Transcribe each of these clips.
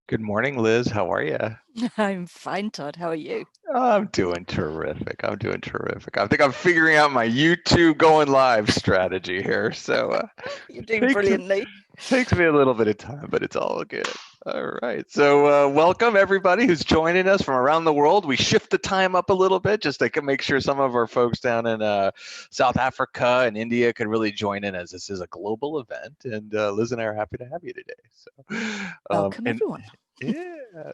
Good morning, Liz. How are you? I'm fine, Todd. How are you? I'm doing terrific. I'm doing terrific. I think I'm figuring out my YouTube going live strategy here. You're doing Takes brilliantly. takes me a little bit of time, but it's all good. All right. Welcome everybody who's joining us from around the world. We shift the time up a little bit just to make sure some of our folks down in South Africa and India could really join in, as this is a global event. And Liz and I are happy to have you today. Welcome, And everyone. yeah,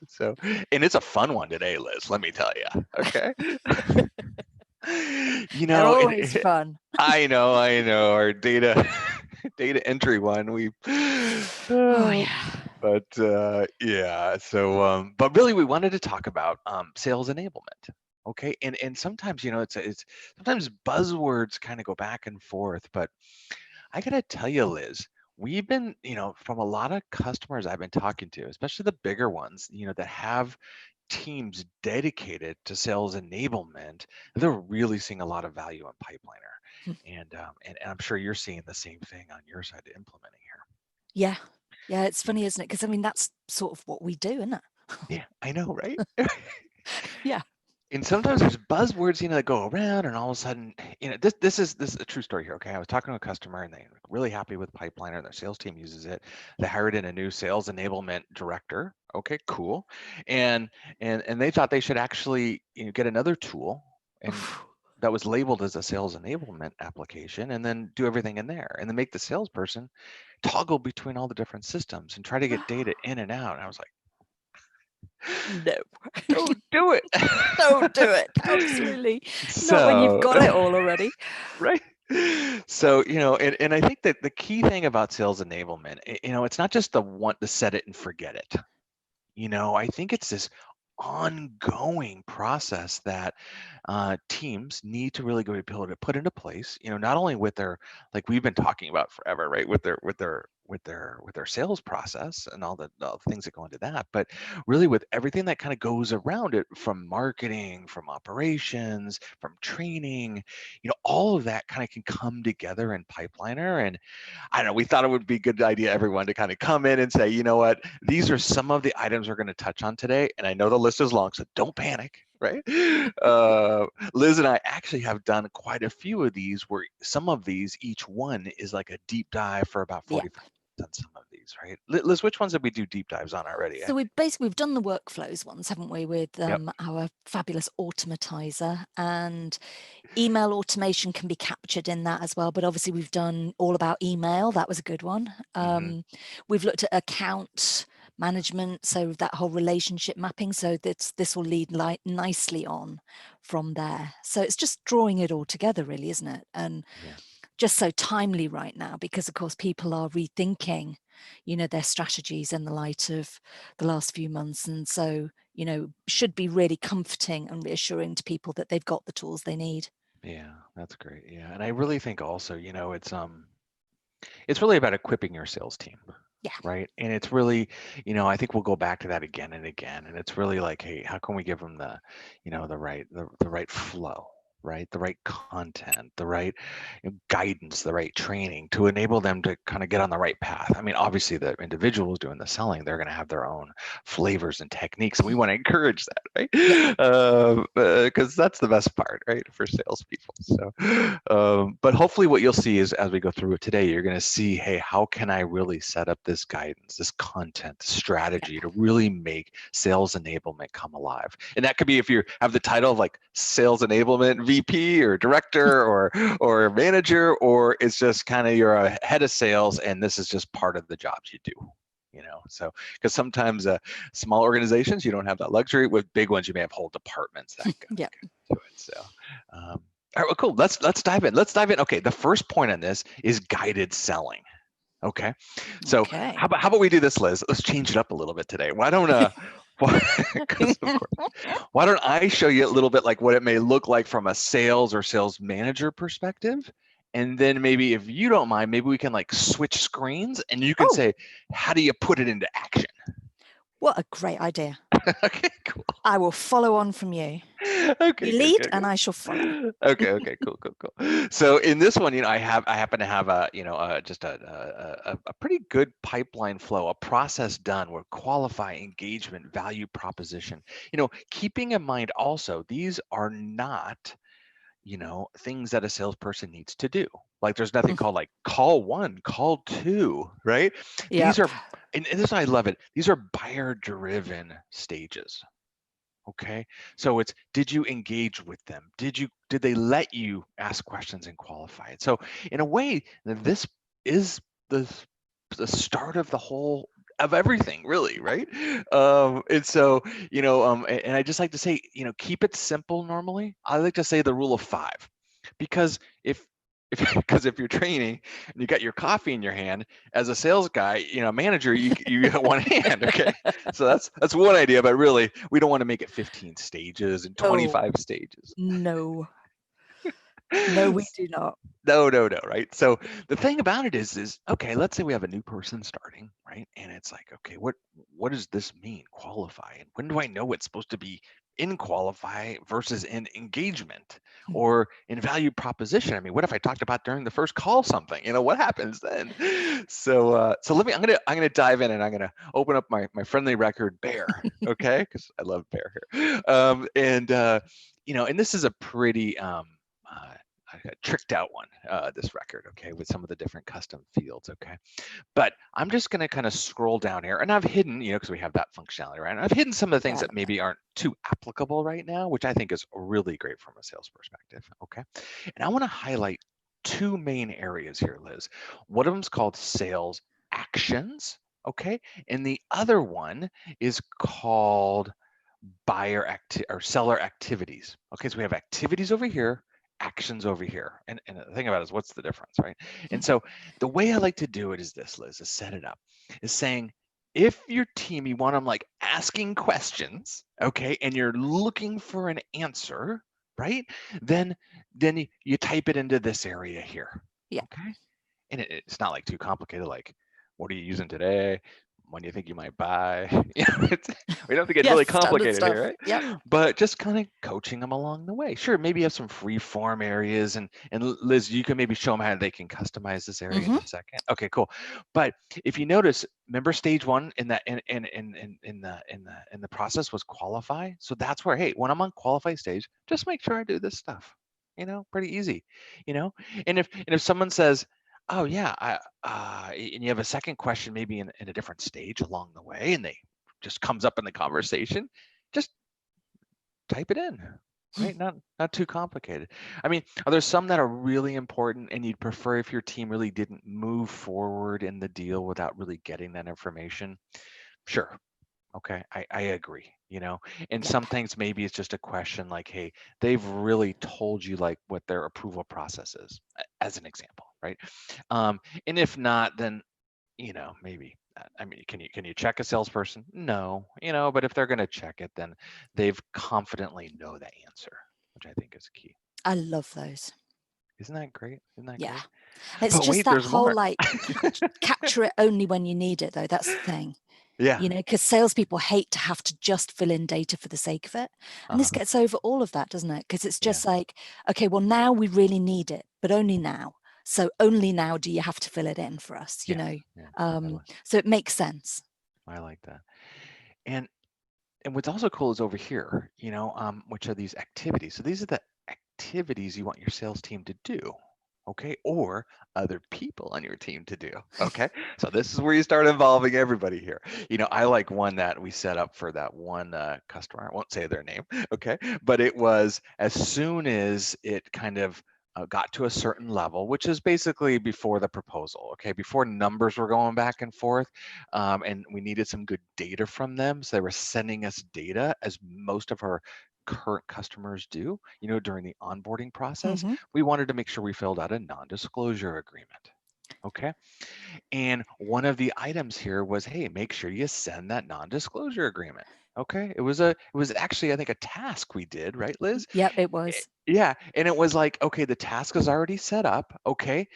and it's a fun one today, Liz. Let me tell you. Okay. You They're know, always fun. I know. Our data data entry one. Oh, Uh, yeah. yeah. But really, we wanted to talk about sales enablement. Okay, and sometimes it's sometimes buzzwords kind of go back and forth, but I gotta tell you, Liz, we've been, from a lot of customers I've been talking to, especially the bigger ones, that have teams dedicated to sales enablement, they're really seeing a lot of value in Pipeliner. And I'm sure you're seeing the same thing on your side to implementing Yeah. Yeah, it's here. funny, isn't it? Because, I mean, that's sort of what we do, isn't it? Yeah, I know, right? Yeah. And sometimes there's buzzwords, that go around, and all of a sudden, this is a true story here. Okay, I was talking to a customer, and they're really happy with Pipeliner. Their sales team uses it. They hired in a new sales enablement director. Okay, cool. And and they thought they should actually get another tool and Oof. that was labeled as a sales enablement application, and then do everything in there, and then make the salesperson toggle between all the different systems and try to get data in and out. And I was like, No, don't do it. don't do it. Absolutely. Not when you've So got it all already. right. So, and I think that the key thing about sales enablement, it's not just the want to set it and forget it. I think it's this ongoing process that teams need to really go be able to put into place. Not only with their, like we've been talking about forever, right? With their sales process and all the things that go into that, but really with everything that kind of goes around it, from marketing, from operations, from training, all of that kind of can come together in Pipeliner. And I don't know, we thought it would be a good idea, everyone, to kind of come in and say, you know what, these are some of the items we're going to touch on today. And I know the list is long, so don't panic, right? Liz and I actually have done quite a few of these, where some of these, each one is like a deep dive for about Yeah. 45 minutes on some of these, right? Liz, which ones did we do deep dives on already? So we've done the workflows ones, haven't we, with Yep. our fabulous automatizer, and email automation can be captured in that as well. But obviously, we've done all about email. That was a good one. Mm-hmm. We've looked at account management, so that whole relationship mapping. So this will lead nicely on from there. So it's just drawing it all together, really, isn't it? And Yeah. just so timely right now, because of course people are rethinking, their strategies in the light of the last few months. And so, should be really comforting and reassuring to people that they've got the tools they need. Yeah, that's great. Yeah. And I really think also, it's really about equipping your sales team, Yeah. right? And it's really, I think we'll go back to that again and again. And it's really like, hey, how can we give them the right flow, right? The right content, the right guidance, the right training to enable them to kind of get on the right path. I mean, obviously the individuals doing the selling, they're going to have their own flavors and techniques, and we want to encourage that, Yeah. right? Because that's the best part, right, for salespeople. But hopefully what you'll see is, as we go through it today, you're going to see, hey, how can I really set up this guidance, this content strategy to really make sales enablement come alive? And that could be if you have the title of like sales enablement VP or director or manager, or it's just kind of you're a head of sales and this is just part of the jobs you do. So because sometimes small organizations, you don't have that luxury. With big ones, you may have whole departments that go Yeah. to it. All right, well, cool. Let's dive in. Let's dive in. Okay, the first point on this is guided selling. Okay, so Okay. how about we do this, Liz? Let's change it up a little bit today. Why don't because of course, why don't I show you a little bit like what it may look like from a sales or sales manager perspective, and then maybe if you don't mind, maybe we can like switch screens and you can Oh, say, how do you put it into action? What a great idea. Okay, cool. I will follow on from you. Okay, You good, lead good, and good. I shall follow. Okay, okay, cool, cool, cool. So in this one, I happen to have just a pretty good pipeline flow, a process done where qualify, engagement, value proposition. Keeping in mind also, these are not, things that a salesperson needs to do. Like there's nothing called like call one, call two, right? These Yep. are, and this is why I love it. These are buyer driven stages. Okay. So it's, did you engage with them? Did they let you ask questions and qualify it? So in a way, this is the start of the whole of everything, really, right? And so, and I just like to say, keep it simple normally. I like to say the rule of five, because if you're training and you got your coffee in your hand as a sales guy, manager, you got one hand, okay? So that's one idea, but really we don't want to make it 15 stages and Oh, 25 stages. no. No, we do not. No, right? So the thing about it is okay, let's say we have a new person starting, right? And it's like, okay, what does this mean, qualify? And when do I know it's supposed to be in qualify versus in engagement or in value proposition? I mean, what if I talked about during the first call something? What happens then? So I'm gonna dive in, and I'm gonna open up my friendly record Bear, okay? Because I love Bear here. And this is a pretty uh, I got tricked out one, this record, okay, with some of the different custom fields, okay. But I'm just going to kind of scroll down here, and I've hidden, because we have that functionality, right? And I've hidden some of the things Yeah. that maybe aren't too applicable right now, which I think is really great from a sales perspective, okay. And I want to highlight two main areas here, Liz. One of them is called sales actions, okay, and the other one is called or seller activities. Okay, so we have activities over here, actions over here. And the thing about it is, what's the difference, right? And so the way I like to do it is this, Liz, is set it up, is saying, if your team, you want them like asking questions, okay, and you're looking for an answer, right? Then you type it into this area here, Yeah. okay? And it's not like too complicated, like, what are you using today? When do you think you might buy? We don't have to get Yes, really standard complicated here, stuff. Yep. right? But just kind of coaching them along the way. Sure, maybe you have some free form areas, and Liz, you can maybe show them how they can customize this area in a second. Okay, cool. But if you notice, remember stage one in that in the process was qualify. So that's where, hey, when I'm on qualify stage, just make sure I do this stuff. Pretty easy. And if someone says, oh yeah, and you have a second question maybe in a different stage along the way, and they just comes up in the conversation, just type it in, right? Not too complicated. I mean, are there some that are really important and you'd prefer if your team really didn't move forward in the deal without really getting that information? Sure. Okay, I agree, and Yep. some things maybe it's just a question like, hey, they've really told you like what their approval process is, as an example, right? And if not, then, maybe, I mean, can you check a salesperson? No, but if they're going to check it, then they've confidently know the answer, which I think is key. I love those. Isn't that great? Isn't that Yeah. great? It's But just wait, that there's whole more. like capture it only when you need it, though. That's the thing. Yeah. Because salespeople hate to have to just fill in data for the sake of it. And this Uh-huh. gets over all of that, doesn't it? Because it's Yeah. just like, okay, well, now we really need it, but only now. So only now do you have to fill it in for us, Yeah. Yeah. So it makes sense. I like that. And what's also cool is over here, which are these activities. So these are the activities you want your sales team to do, okay, or other people on your team to do, okay. So this is where you start involving everybody here. I like one that we set up for that one customer. I won't say their name, okay, but it was as soon as it kind of got to a certain level, which is basically before the proposal, okay, before numbers were going back and forth, and we needed some good data from them. So they were sending us data, as most of our current customers do, during the onboarding process. We wanted to make sure we filled out a non-disclosure agreement. Okay. And one of the items here was, hey, make sure you send that non-disclosure agreement. Okay, it was actually, I think, a task we did, right, Liz? Yep, it was. Yeah, and it was like, okay, the task is already set up, okay,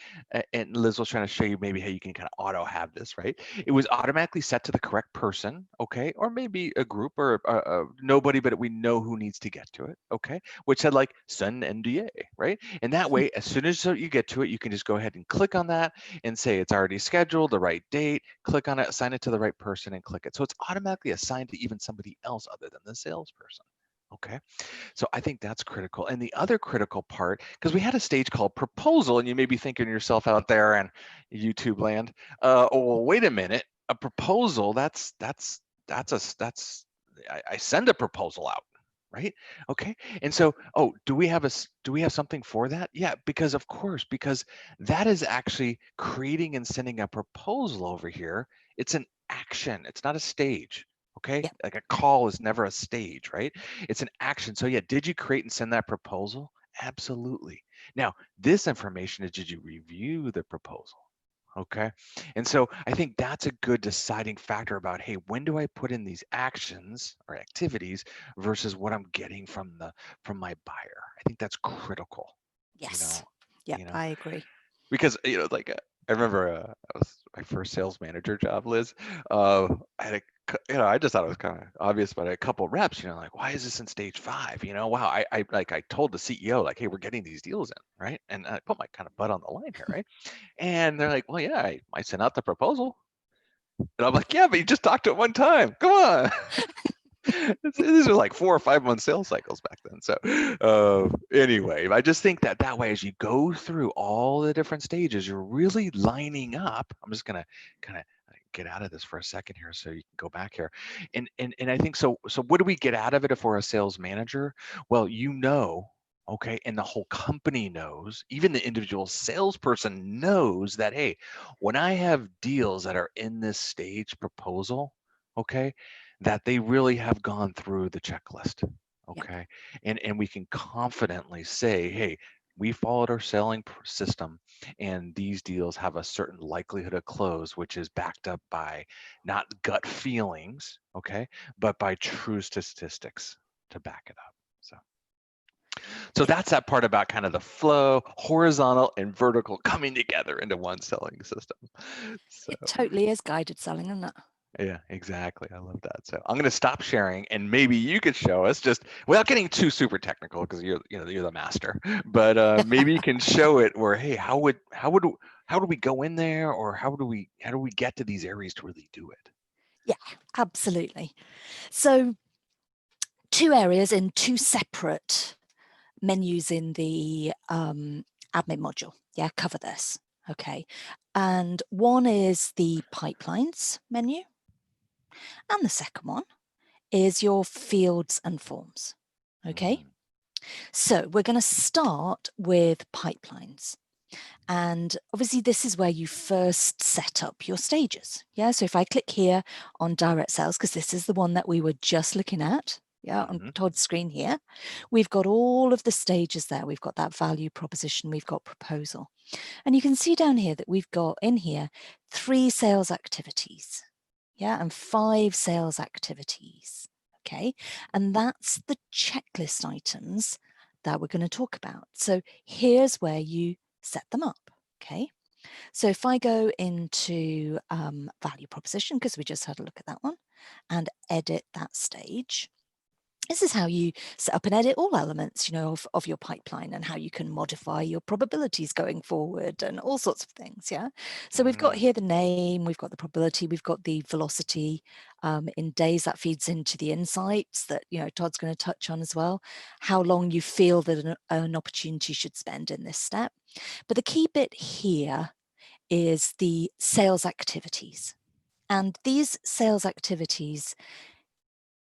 and Liz was trying to show you maybe how you can kind of auto have this, right? It was automatically set to the correct person, okay, or maybe a group or nobody, but we know who needs to get to it, okay, which said like send NDA, right? And that way, as soon as you get to it, you can just go ahead and click on that and say it's already scheduled, the right date, click on it, assign it to the right person and click it. So it's automatically assigned to even somebody else other than the salesperson, okay? So I think that's critical. And the other critical part, because we had a stage called proposal, and you may be thinking to yourself out there in YouTube land, oh, well, wait a minute, a proposal, I send a proposal out, right? Okay. And so, oh, do we have something for that? Yeah, because of course, because that is actually creating and sending a proposal over here. It's an action. It's not a stage. Okay. Yep. Like a call is never a stage, right? It's an action. So yeah, did you create and send that proposal? Absolutely. Now, this information is, did you review the proposal? Okay. And so I think that's a good deciding factor about, hey, when do I put in these actions or activities versus what I'm getting from my buyer? I think that's critical, you know, Yes. Yep, you know, I agree. because like I remember I was my first sales manager job, Liz. I had I just thought it was kind of obvious, but a couple reps, like, why is this in stage 5? Wow, I told the CEO like, hey, we're getting these deals in, right? And I put my kind of butt on the line here, right? And they're like, well, yeah, I sent out the proposal. And I'm like, yeah, but you just talked to it one time. Come on. These are like 4 or 5 month sales cycles back then. So anyway, I just think that way, as you go through all the different stages, you're really lining up. I'm just going to kind of get out of this for a second here so you can go back here. And I think so what do we get out of it if we're a sales manager? Well, okay, and the whole company knows, even the individual salesperson knows that, hey, when I have deals that are in this stage proposal, okay, that they really have gone through the checklist, Yep. okay, and we can confidently say, hey, we followed our selling system, and these deals have a certain likelihood of close, which is backed up by not gut feelings, okay, but by true statistics to back it up. So Yeah, that's that part about kind of the flow, horizontal and vertical coming together into one selling system. So it totally is guided selling, isn't it? yeah, exactly. I love that. So I'm going to stop sharing, and maybe you could show us, just without getting too super technical, because you're the master. But maybe you can show it where, hey, how do we go in there, or how do we get to these areas to really do it? Yeah, absolutely. So 2 areas in 2 separate menus in the admin module. Yeah, cover this. Okay. And one is the pipelines menu. And the second one is your fields and forms. Okay. So we're going to start with pipelines. And obviously this is where you first set up your stages. Yeah. So if I click here on direct sales, because this is the one that we were just looking at, yeah, on Todd's screen here, we've got all of the stages there. We've got that value proposition, we've got proposal. And you can see down here that we've got in here 3 sales activities. Yeah, and 5 sales activities. Okay. And that's the checklist items that we're going to talk about. So here's where you set them up. Okay. So if I go into value proposition, because we just had a look at that one, and edit that stage, this is how you set up and edit all elements, of your pipeline, and how you can modify your probabilities going forward and all sorts of things. Yeah. So we've got here the name, we've got the probability, we've got the velocity in days. That feeds into the insights that, Todd's going to touch on as well, how long you feel that an opportunity should spend in this step. But the key bit here is the sales activities. And these sales activities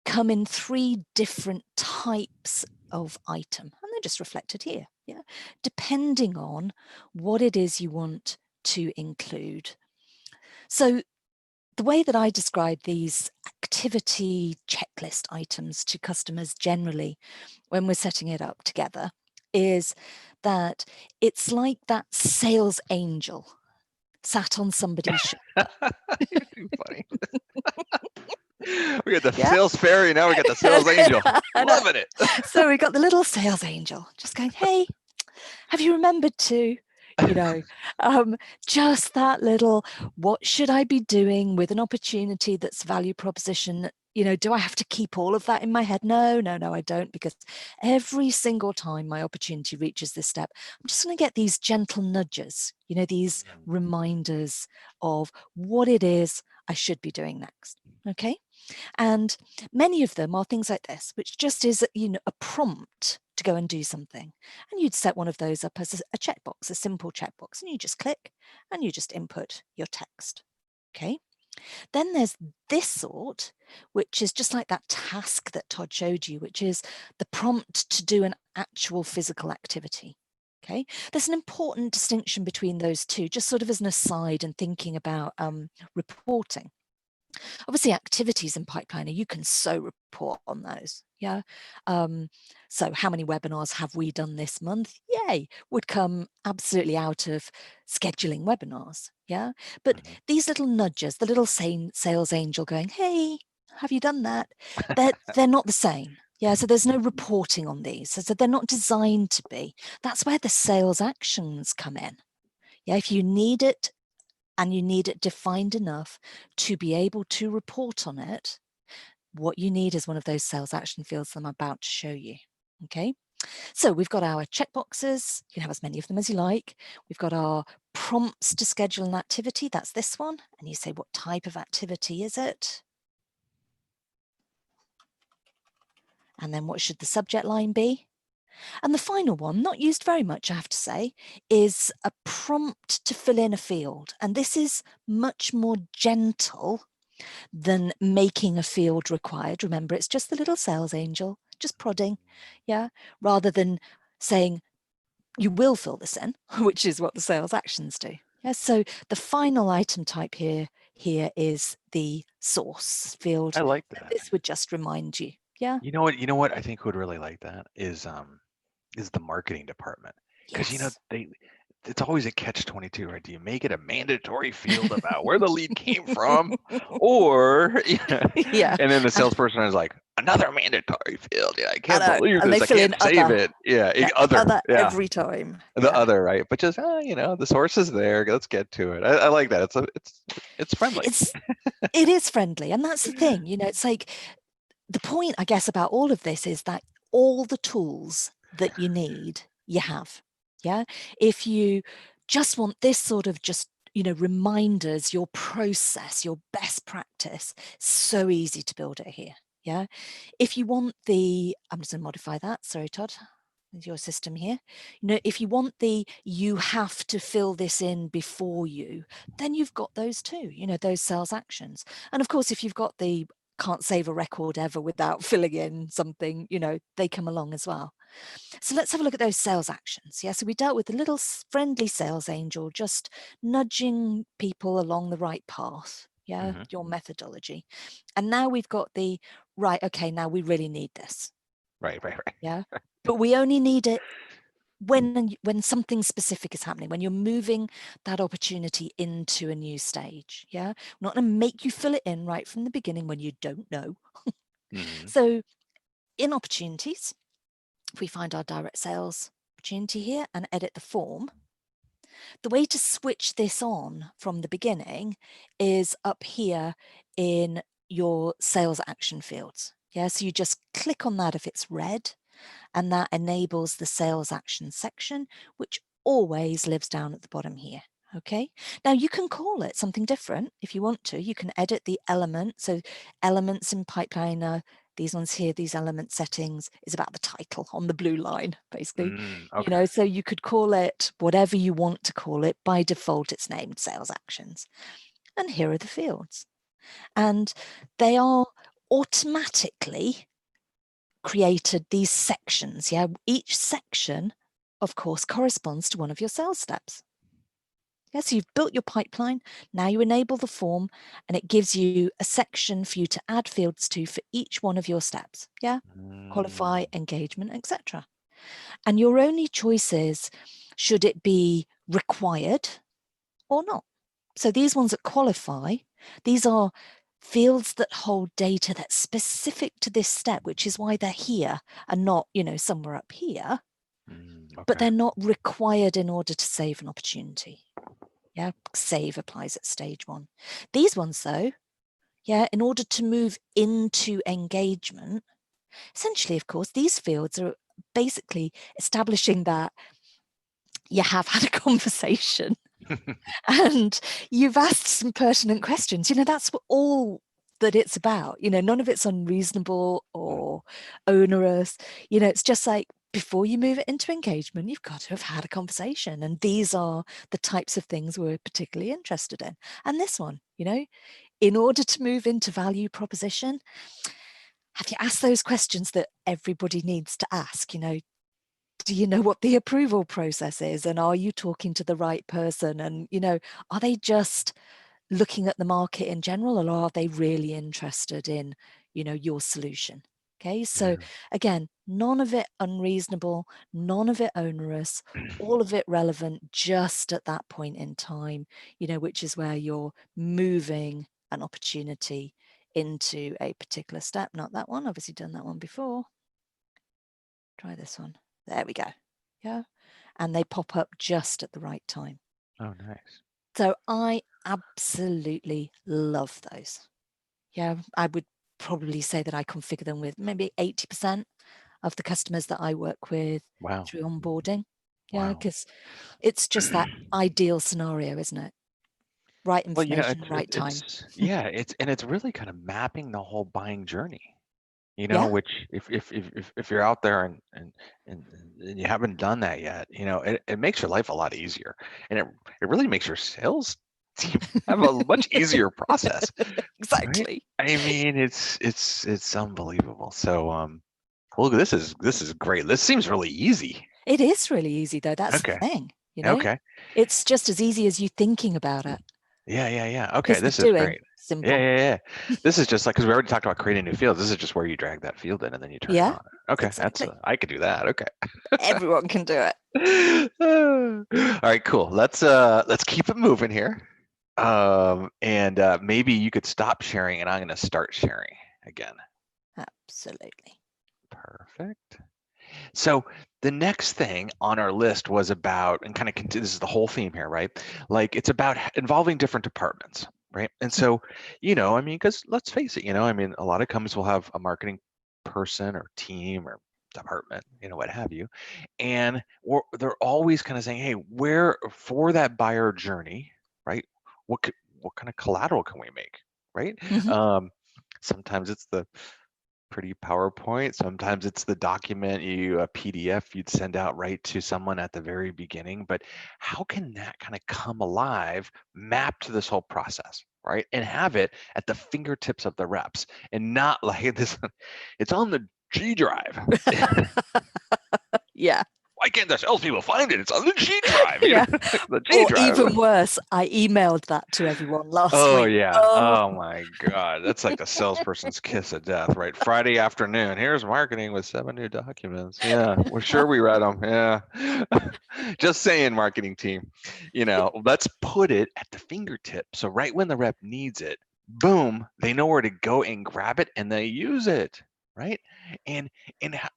come in 3 different types of item, and they're just reflected here, yeah, depending on what it is you want to include. So the way that I describe these activity checklist items to customers generally when we're setting it up together is that it's like that sales angel sat on somebody's shoulder. You're too funny. We got the Yeah. sales fairy, now we got the sales angel. I know. Loving it. So we got the little sales angel just going, hey, have you remembered to, you know, just that little, what should I be doing with an opportunity that's value proposition? You know, do I have to keep all of that in my head? No, I don't, because every single time my opportunity reaches this step, I'm just going to get these gentle nudges, you know, these reminders of what it is I should be doing next. Okay. And many of them are things like this, which just is, you know, a prompt to go and do something. And you'd set one of those up as a checkbox, a simple checkbox, and you just click and you just input your text. Okay. Then there's this sort, which is just like that task that Todd showed you, which is the prompt to do an actual physical activity. Okay. There's an important distinction between those two, just sort of as an aside and thinking about reporting. Obviously, activities in Pipeliner, you can so report on those. Yeah. So how many webinars have we done this month? Yay, would come absolutely out of scheduling webinars. Yeah. But these little nudges, the little sales angel going, hey, have you done that? They're not the same. Yeah. So there's no reporting on these. So they're not designed to be. That's where the sales actions come in. Yeah. If you need it, and you need it defined enough to be able to report on it, what you need is one of those sales action fields that I'm about to show you. Okay, so we've got our checkboxes. You can have as many of them as you like. We've got our prompts to schedule an activity. That's this one. And you say, what type of activity is it? And then what should the subject line be? And the final one, not used very much, I have to say, is a prompt to fill in a field. And this is much more gentle than making a field required. Remember, it's just the little sales angel, just prodding, yeah, rather than saying, you will fill this in, which is what the sales actions do. Yeah, so the final item type here is the source field. I like that. This would just remind you. Yeah. You know what I think would really like that is the marketing department. Because Yes. it's always a catch-22, right? Do you make it a mandatory field about where the lead came from? Or Yeah. and then the salesperson is like, another mandatory field. Yeah, I can't I know. believe And they this. I fill can't in save other. it. Yeah, Yeah, other. Yeah. every time. The Yeah. other, right? But just the source is there. Let's get to it. I like that. It's friendly. It is friendly. And that's the thing, you know, it's like the point, I guess, about all of this is that all the tools that you need, you have. Yeah. If you just want this sort of just, you know, reminders, your process, your best practice, so easy to build it here. Yeah. If you want I'm just going to modify that. Sorry, Todd. Your system here. You know, if you want you have to fill this in before you, then you've got those too, you know, those sales actions. And of course, if you've got the can't save a record ever without filling in something, you know, they come along as well. So let's have a look at those sales actions. Yeah, so we dealt with the little friendly sales angel, just nudging people along the right path. Yeah, your methodology. And now we've got right, okay, now we really need this. Right. Yeah, but we only need it when something specific is happening, when you're moving that opportunity into a new stage. Yeah, we're not going to make you fill it in right from the beginning when you don't know. So in opportunities, if we find our direct sales opportunity here and edit the form, the way to switch this on from the beginning is up here in your sales action fields. Yeah, so you just click on that if it's red, and that enables the sales action section, which always lives down at the bottom here. Okay, now you can call it something different if you want to. You can edit the element. So elements in Pipeliner, these ones here, these element settings is about the title on the blue line, basically. Okay. You know, so you could call it whatever you want to call it. By default, it's named sales actions. And here are the fields. And they are automatically created these sections. Yeah, each section, of course, corresponds to one of your sales steps. Yeah, so you've built your pipeline. Now you enable the form, and it gives you a section for you to add fields to for each one of your steps. Yeah, qualify, engagement, etc. And your only choice is, should it be required or not? So these ones that qualify, these are fields that hold data that's specific to this step, which is why they're here and not, somewhere up here, but Okay. they're not required in order to save an opportunity. Yeah, save applies at stage 1. These ones, though, in order to move into engagement, essentially, of course, these fields are basically establishing that you have had a conversation and you've asked some pertinent questions. That's all that it's about. None of it's unreasonable or onerous. It's just like, before you move it into engagement, you've got to have had a conversation. And these are the types of things we're particularly interested in. And this one, in order to move into value proposition, have you asked those questions that everybody needs to ask? Do you know what the approval process is? And are you talking to the right person? And, are they just looking at the market in general, or are they really interested in, your solution? Okay, so Yeah. again, none of it unreasonable, none of it onerous, all of it relevant just at that point in time, which is where you're moving an opportunity into a particular step. Not that one, obviously done that one before. Try this one. There we go. Yeah. And they pop up just at the right time. Oh, nice. So I absolutely love those. Yeah, I would probably say that I configure them with maybe 80% of the customers that I work with Wow. through onboarding. Yeah, Wow. because it's just that ideal scenario, isn't it? Right Well, information, right time. it's really kind of mapping the whole buying journey. Yeah. Which if you're out there and you haven't done that yet, it makes your life a lot easier, and it really makes your sales team have a much easier process, right? Exactly. I mean, it's unbelievable. So well, this is great. This seems really easy. It is really easy, though. That's the Okay. thing, Okay. It's just as easy as you thinking about it, Yeah. Okay, because the this is doing, great. Yeah, simple. yeah, yeah. This is just like, because we already talked about creating new fields. This is just where you drag that field in and then you turn it Yeah, on. Okay, exactly. I could do that. Okay. Everyone can do it. All right, cool. Let's keep it moving here. And maybe you could stop sharing and I'm going to start sharing again. Absolutely. Perfect. So the next thing on our list was about, and kind of this is the whole theme here, right? Like it's about involving different departments, right? And so, I mean, because let's face it, I mean, a lot of companies will have a marketing person or team or department, what have you, and they're always kind of saying, hey, where for that buyer journey, right? What kind of collateral can we make, right? Mhm. Sometimes it's the pretty PowerPoint. Sometimes it's the document a PDF you'd send out right to someone at the very beginning. But how can that kind of come alive, map to this whole process, right? And have it at the fingertips of the reps and not like this, it's on the G drive. Yeah. Why can't the salespeople find it? It's on the G drive, Yeah. the G Or drive. even worse, I emailed that to everyone last Oh week. yeah. Oh, Oh my God. That's like the salesperson's kiss of death, right? Friday afternoon. Here's marketing with 7 new documents. Yeah, we're sure we read them. Yeah. Just saying, marketing team. Let's put it at the fingertip. So right when the rep needs it, boom, they know where to go and grab it and they use it. Right. And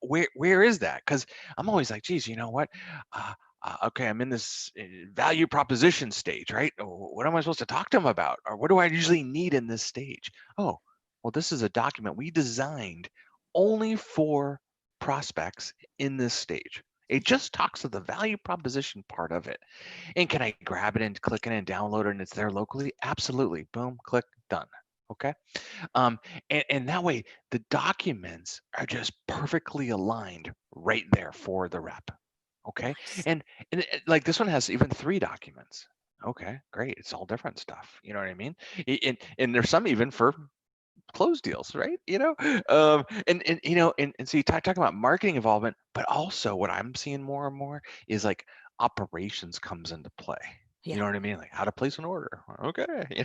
where is that? Because I'm always like, geez, you know what? Okay, I'm in this value proposition stage, right? What am I supposed to talk to them about? Or what do I usually need in this stage? Oh, well, this is a document we designed only for prospects in this stage. It just talks to the value proposition part of it. And can I grab it and click it and download it and it's there locally? Absolutely. Boom, click, done. Okay. And that way the documents are just perfectly aligned right there for the rep. Okay. nice. Like this one has even 3 documents. Okay, great. It's all different stuff. You know what I mean? And there's some even for closed deals, right? And so you talk about marketing involvement, but also what I'm seeing more and more is like operations comes into play. You Yeah. know what I mean? Like how to place an order. Okay.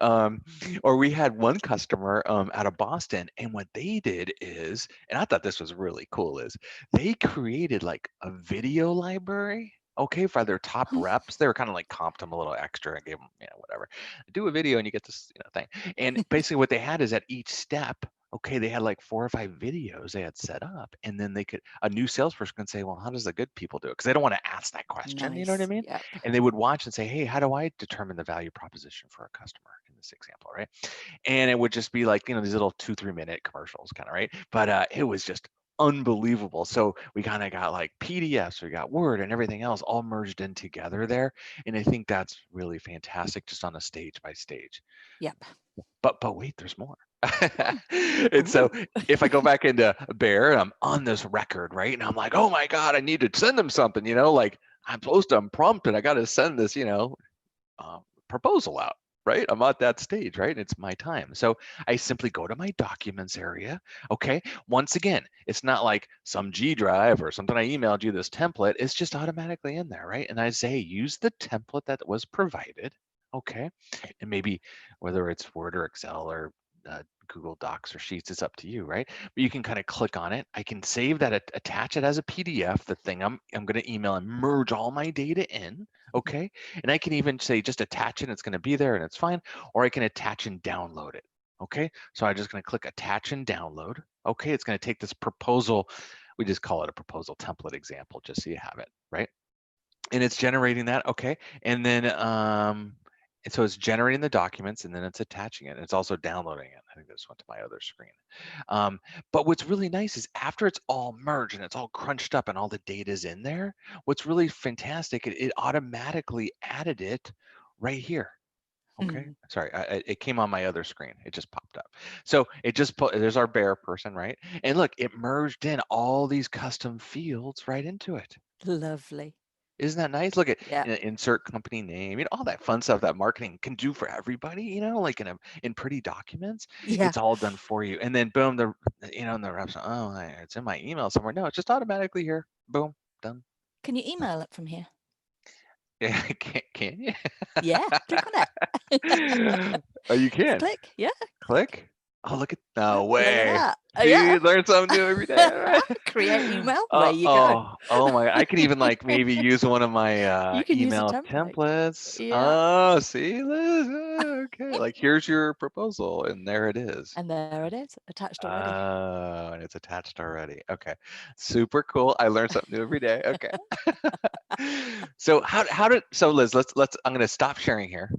Um, or we had one customer out of Boston, and what they did is, and I thought this was really cool, is they created like a video library okay, for their top reps. They were kind of like comped them a little extra and gave them, whatever. Do a video and you get this, thing. And basically what they had is at each step, okay, they had like 4 or 5 videos they had set up, and then a new salesperson can say, well, how does the good people do it? Because they don't want to ask that question, you know what I Nice. mean? Yep. And they would watch and say, hey, how do I determine the value proposition for a customer in this example, right? And it would just be like, these little 2-3 minute commercials kind of, right? But it was just unbelievable. So we kind of got like PDFs, we got Word and everything else all merged in together there. And I think that's really fantastic, just on a stage by stage. Yep. But wait, there's more. Oh. And so Ooh. if I go back into Bear, I'm on this record, right? And I'm like, oh my God, I need to send them something, like I'm prompted, I got to send this, proposal out, right? I'm at that stage, right? It's my time. So I simply go to my documents area. Okay. Once again, it's not like some G drive or something I emailed you this template. It's just automatically in there, right? And I say, use the template that was provided. Okay. And maybe whether it's Word or Excel or Google Docs or Sheets, it's up to you, right? But you can kind of click on it. I can save that, attach it as a PDF, the thing I'm going to email, and merge all my data in. Okay. And I can even say just attach it, it's going to be there and it's fine. Or I can attach and download it. Okay. So I'm just going to click attach and download. Okay. It's going to take this proposal. We just call it a proposal template example, just so you have it, right? And it's generating that. Okay. And so it's generating the documents, and then it's attaching it. And it's also downloading it. I think this went to my other screen. But what's really nice is after it's all merged and it's all crunched up and all the data is in there, what's really fantastic, it automatically added it right here. Okay, sorry, it came on my other screen. It just popped up. So it just put, there's our Bear person, right? And look, it merged in all these custom fields right into it. Lovely. Isn't that nice? Look at Yeah. insert company name, all that fun stuff that marketing can do for everybody, like in pretty documents. Yeah. It's all done for you. And then boom, and the reps, oh, it's in my email somewhere. No, it's just automatically here. Boom, done. Can you email it from here? Yeah, can you? Yeah. Click on it. Oh, you Just can. click. Yeah. Click. Oh, look at, Oh, no look at way. that. Oh, yeah. See, learn something new every day. All right. Create email. Where you go. Oh my, I could even like maybe use one of my You can use a email template. templates. Yeah. Oh, see, Liz, okay, like here's your proposal, and there it is. And there it is, attached already. Oh, and it's attached already. Okay, super cool. I learn something new every day. Okay. So so Liz, let's I'm gonna stop sharing here.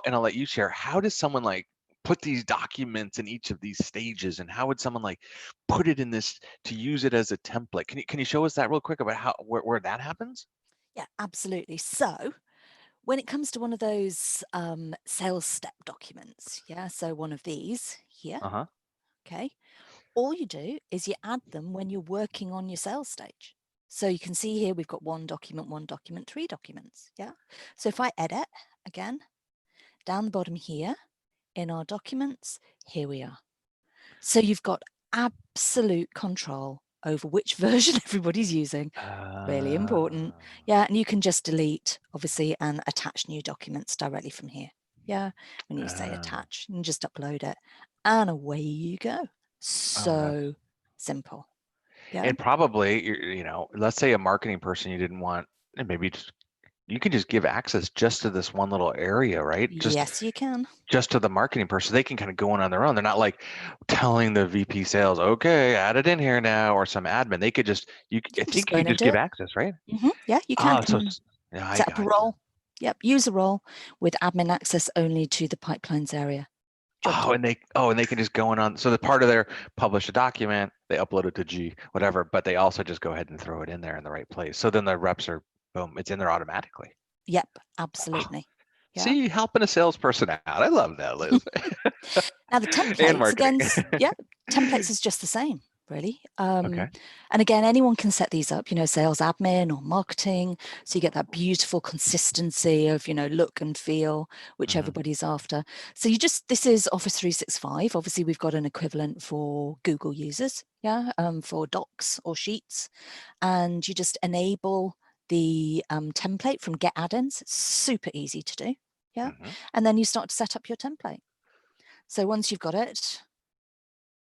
And I'll let you share. How does someone like put these documents in each of these stages, and how would someone like put it in this to use it as a template? Can you show us that real quick about where that happens? Yeah, absolutely. So when it comes to one of those sales step documents, yeah, so one of these here, Uh-huh. okay, all you do is you add them when you're working on your sales stage. So you can see here we've got one document, 3 documents, yeah. So if I edit again, down the bottom here in our documents, here we are. So you've got absolute control over which version everybody's using. Really important. Yeah, and you can just delete, obviously, and attach new documents directly from here. Yeah, when you say attach, you can just upload it, and away you go. So simple. Yeah. And probably, let's say a marketing person you didn't want, and maybe you can just give access just to this one little area, right? Yes, you can. Just to the marketing person. They can kind of go in on their own. They're not like telling the VP sales, okay, add it in here now, or some admin. They could just, I Just think go you in could and just do give it. access, right? Yeah, you can. Oh, yeah, I Set up a got you. role. Yep, use a role with admin access only to the pipelines area. Job done. And they can just go in on, so the part of their publish a document, they upload it to G, whatever, but they also just go ahead and throw it in there in the right place. So then the reps are, boom, it's in there automatically. Yep, Oh, absolutely. Yeah. see, helping a salesperson out. I love that, Liz. Now the And templates, marketing. again, yeah, templates is just the same, really. Okay. And again, anyone can set these up, sales admin or marketing. So you get that beautiful consistency of, look and feel, which everybody's after. So this is Office 365. Obviously, we've got an equivalent for Google users, yeah, for Docs or Sheets. And you just enable the template from Get Add-ins. Super easy to do, yeah. And then you start to set up your template. So once you've got it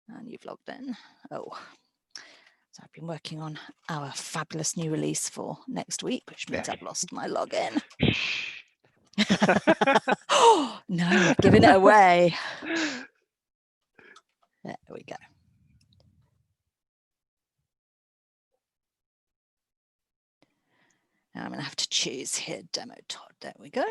and you've logged in, So I've been working on our fabulous new release for next week, which means I've lost my login. Oh, no, I've given it away. There we go. Now I'm going to have to choose here, demo Todd. There we go.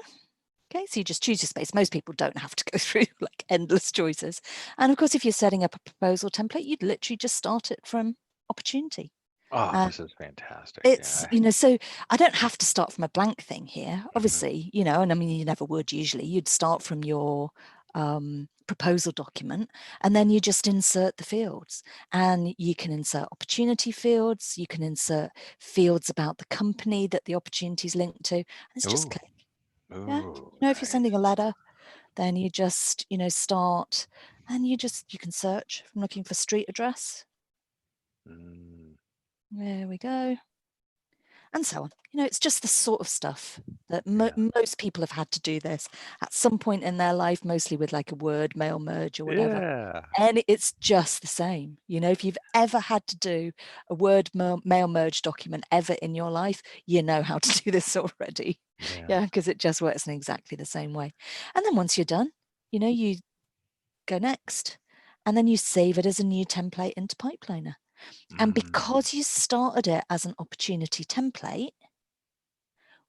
Okay, so you just choose your space. Most people don't have to go through like endless choices. And of course, if you're setting up a proposal template, you'd literally just start it from opportunity. Oh, this is fantastic. It's, Yeah. you know, so I don't have to start from a blank thing here, Mhm. obviously, you know, and I mean, you never would usually. You'd start from your proposal document, and then you just insert the fields, and you can insert opportunity fields, you can insert fields about the company that the opportunity is linked to, and it's just click. Yeah, Ooh, you know, if you're nice. sending a letter, then you just, you know, start, and you can search from looking for street address. There we go. And so on. You know, it's just the sort of stuff that most people have had to do this at some point in their life, mostly with like a Word mail merge or whatever. Yeah. And it's just the same. You know, if you've ever had to do a Word mail merge document ever in your life, you know how to do this already. Yeah, because it just works in exactly the same way. And then once you're done, you know, you go next, and then you save it as a new template into Pipeliner. And because you started it as an opportunity template,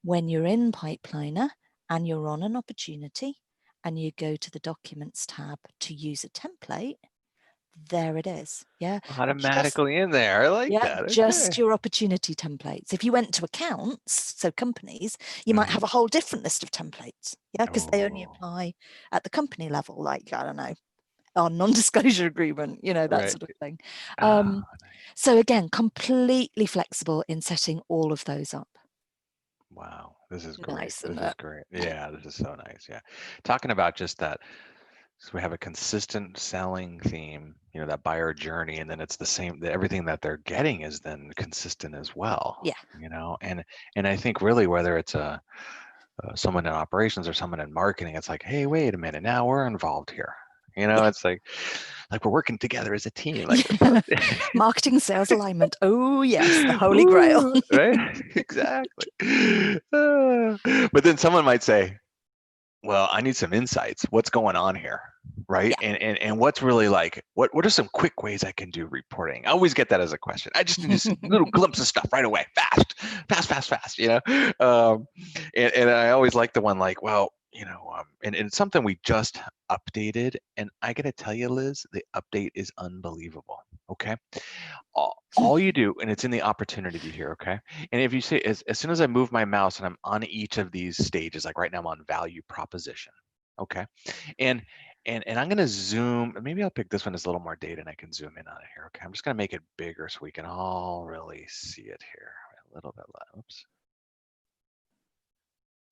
when you're in Pipeliner and you're on an opportunity and you go to the Documents tab to use a template, there it is. Yeah. Automatically in there. I like that. Okay. Just your opportunity templates. If you went to accounts, so companies, you might have a whole different list of templates. Yeah, because they only apply at the company level, like, I don't know, our non-disclosure agreement, you know, that sort of thing. So again, completely flexible in setting all of those up. Wow, this is great. Nice, This isn't is it? great. Yeah, this is so nice. Yeah. Talking about just that. So we have a consistent selling theme, you know, that buyer journey, and then it's the same, everything that they're getting is then consistent as well. Yeah. You know, and I think really whether it's someone in operations or someone in marketing, it's like, hey, wait a minute, now we're involved here. You know, it's like we're working together as a team. Like marketing, sales, alignment. Oh yes, the holy grail. Right? Exactly. But then someone might say, well, I need some insights. What's going on here? Right. Yeah. And what's really like, what are some quick ways I can do reporting? I always get that as a question. I just need this little glimpse of stuff right away. Fast, you know? And I always like the one like, well, you know, and it's something we just updated. And I got to tell you, Liz, the update is unbelievable. Okay. All you do, and it's in the opportunity view here, okay? And if you say, as soon as I move my mouse and I'm on each of these stages, like right now I'm on value proposition, okay? And I'm gonna zoom, maybe I'll pick this one as a little more data and I can zoom in on it here, okay? I'm just gonna make it bigger so we can all really see it here. A little bit, oops.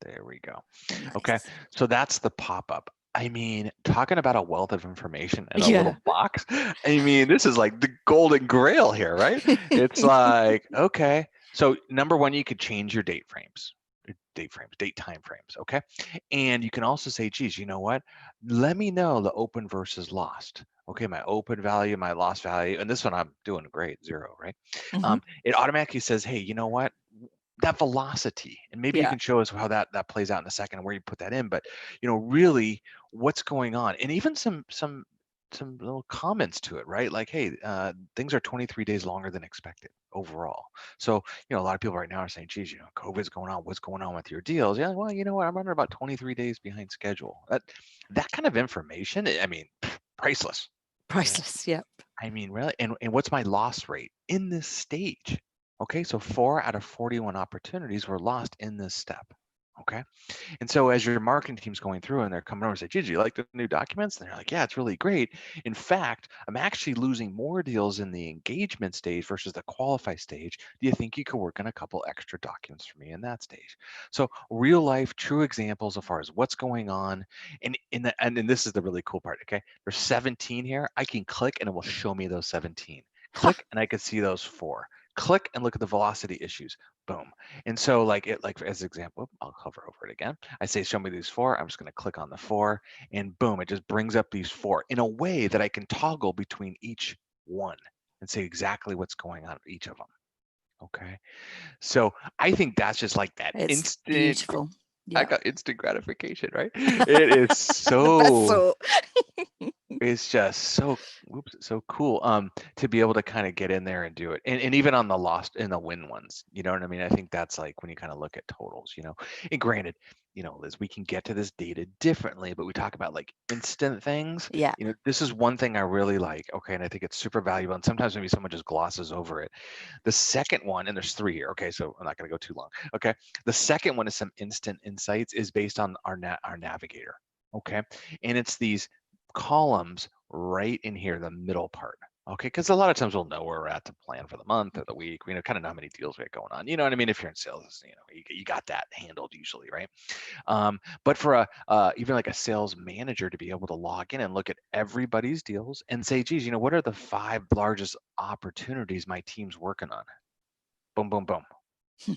There we go. Nice. Okay, so that's the pop-up. I mean, talking about a wealth of information in a little box. I mean, this is like the golden grail here, right? It's like, okay, so number one, you could change your date time frames, okay? And you can also say, geez, you know what? Let me know the open versus lost. Okay, my open value, my lost value, and this one I'm doing great, 0, right? It automatically says, hey, you know what? That velocity, and maybe you can show us how that plays out in a second, where you put that in, but you know, really what's going on, and even some little comments to it, right? Like, hey, things are 23 days longer than expected overall. So, you know, a lot of people right now are saying, geez, you know, COVID's going on, what's going on with your deals? Yeah, well, you know what, I'm running about 23 days behind schedule. That kind of information, I mean, priceless. Priceless. Yep. I mean, really, and what's my loss rate in this stage? Okay, so 4 out of 41 opportunities were lost in this step. Okay, and so as your marketing team's going through and they're coming over and say, "Gee, you like the new documents?" And they're like, "Yeah, it's really great. In fact, I'm actually losing more deals in the engagement stage versus the qualify stage. Do you think you could work on a couple extra documents for me in that stage?" So real life, true examples as far as what's going on, and and this is the really cool part. Okay, there's 17 here. I can click and it will show me those 17. Click and I can see those 4. Click and look at the velocity issues. Boom. And so like as an example, I'll hover over it again. I say, show me these 4. I'm just going to click on the 4 and boom, it just brings up these 4 in a way that I can toggle between each one. and say exactly what's going on with each of them. Okay. So I think that's just like that It's instant. beautiful. I Yeah. got instant gratification, right? It is The best so sort. it's just so so cool to be able to kind of get in there and do it. And even on the lost and the win ones, you know what I mean? I think that's like when you kind of look at totals, you know. And granted, you know, Liz, we can get to this data differently, but we talk about like instant things. Yeah. You know, this is one thing I really like. Okay, and I think it's super valuable. And sometimes maybe someone just glosses over it. The second one, and there's three here. Okay, so I'm not going to go too long. Okay, the second one is some instant insights is based on our navigator. Okay, and it's these columns right in here, the middle part. Okay, because a lot of times we'll know where we're at to plan for the month or the week. We know kind of know how many deals we have going on. You know what I mean? If you're in sales, you know you got that handled usually, right? But for a even like a sales manager to be able to log in and look at everybody's deals and say, geez, you know, what are the 5 largest opportunities my team's working on? Boom, boom, boom,